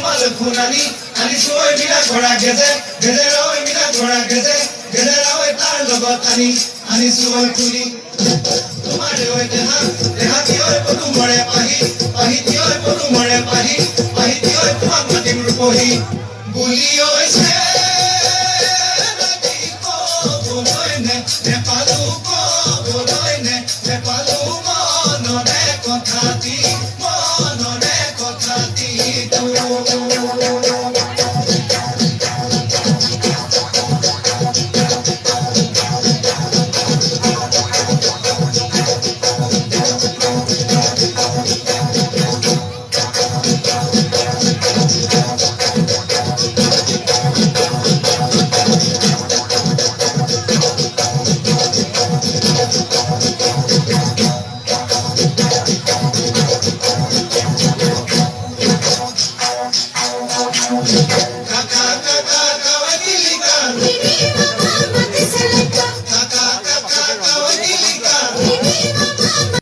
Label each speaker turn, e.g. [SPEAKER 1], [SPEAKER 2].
[SPEAKER 1] তোমালৈ ফোন আনিছো ঐ মিলা কৰা গেজেৰা ঐ মিলা কৰা গেজেৰা ঐ তাৰ লগত আনিছো ঐ ফুলি তোমাৰ ঐ দেহা কি ঐ পদু মৰে পাহি কি ঐ পদু মৰে পাহি কি ঐ তোমাক মাতিম ৰূপহী বুলি ঐছে নেপালো মনৰে কথাটি